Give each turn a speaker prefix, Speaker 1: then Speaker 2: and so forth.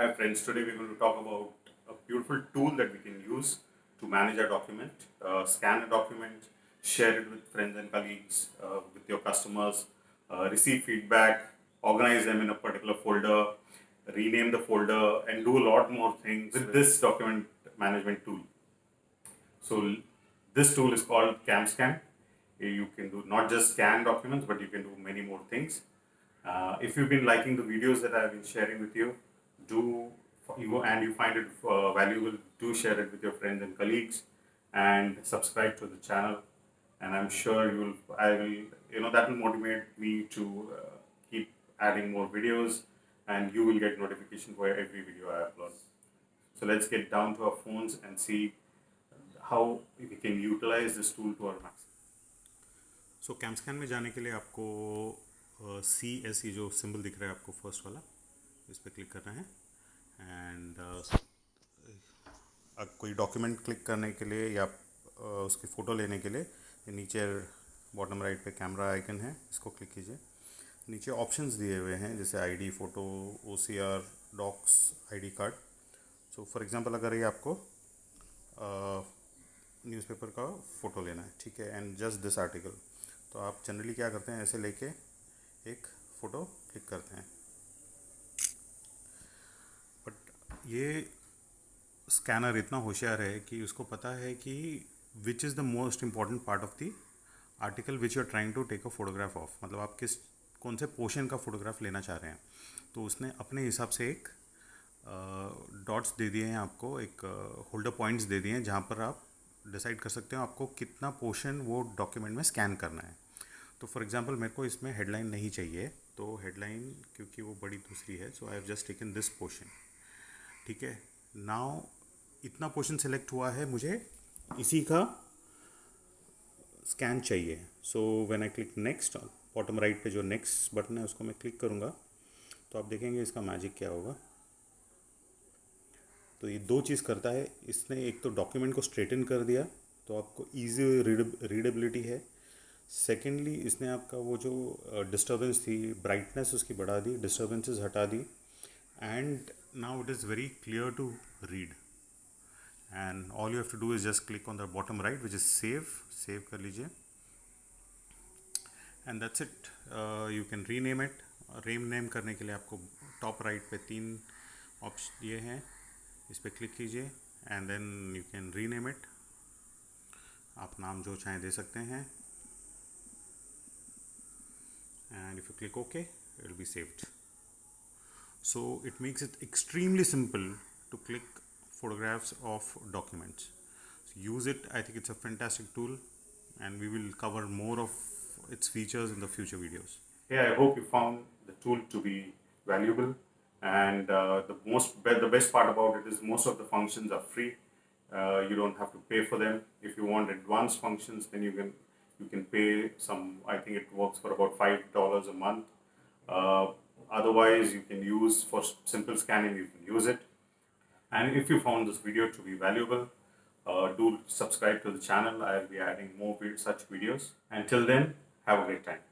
Speaker 1: Hi friends, today we're going to talk about a beautiful tool that we can use to manage a document, scan a document, share it with friends and colleagues, with your customers, receive feedback, organize them in a particular folder, rename the folder, and do a lot more things with this document management tool. So this tool is called CamScan. You can do not just scan documents, but you can do many more things. If you've been liking the videos that I've been sharing with you, you find it valuable, do share it with your friends and colleagues, and subscribe to the channel. And I'm sure that will motivate me to keep adding more videos, and you will get notification for every video I upload. So let's get down to our phones and see how we can utilize this tool to our max. सो कैमस्कैन में जाने के लिए आपको CSE जो symbol दिख रहा है आपको फर्स्ट वाला, इस पर क्लिक करना है। एंड कोई डॉक्यूमेंट क्लिक करने के लिए या उसकी फ़ोटो लेने के लिए नीचे बॉटम राइट पे कैमरा आइकन है, इसको क्लिक कीजिए। नीचे ऑप्शंस दिए हुए हैं जैसे ID, photo, OCR, docs, ID card. So for example अगर ये आपको न्यूज़पेपर का फ़ोटो लेना है, ठीक है, एंड जस्ट दिस आर्टिकल, तो आप जनरली क्या करते हैं, ऐसे लेके एक फ़ोटो क्लिक करते हैं। बट ये स्कैनर इतना होशियार है कि उसको पता है कि which is the most important part of the article which you are trying to take a photograph of, मतलब आप कौन से पोर्शन का फ़ोटोग्राफ लेना चाह रहे हैं। तो उसने अपने हिसाब से एक डॉट्स दे दिए हैं आपको, एक होल्डर पॉइंट्स दे दिए हैं जहाँ पर आप डिसाइड कर सकते हो आपको कितना पोर्शन वो डॉक्यूमेंट में स्कैन करना है। तो फॉर एग्जांपल मेरे को इसमें हेडलाइन नहीं चाहिए, तो हेडलाइन क्योंकि वो बड़ी दूसरी है, so I have just taken this portion, ठीक है। नाउ इतना पोर्शन सेलेक्ट हुआ है, मुझे इसी का स्कैन चाहिए। So when I click next, bottom right पे जो नेक्स्ट बटन है उसको मैं क्लिक करूँगा, तो आप देखेंगे इसका मैजिक क्या होगा। तो ये दो चीज़ करता है इसने, एक तो डॉक्यूमेंट को स्ट्रेटन कर दिया तो आपको ईजी रीडेबिलिटी है। सेकेंडली इसने आपका वो जो डिस्टर्बेंस थी, ब्राइटनेस उसकी बढ़ा दी, डिस्टर्बेंसेस हटा दी, and now it is very clear to read. And all you have to do is just click on the bottom right which is save कर लीजिए, and that's it. You can rename it. Rename करने के लिए आपको top right पे 3 option ये हैं, इस पर क्लिक कीजिए and then you can rename it. आप नाम जो चाहें दे सकते हैं, and if you click OK, it will be saved. So it makes it extremely simple to click photographs of documents. So use it. I think it's a fantastic tool, and we will cover more of its features in the future videos. Yeah, I hope you found the tool to be valuable, and the best part about it is most of the functions are free. You don't have to pay for them. If you want advanced functions, then you can pay some. I think it works for about $5 a month. Otherwise, you can use for simple scanning. You can use it. And if you found this video to be valuable, do subscribe to the channel. I'll be adding more such videos. Until then, have a great time.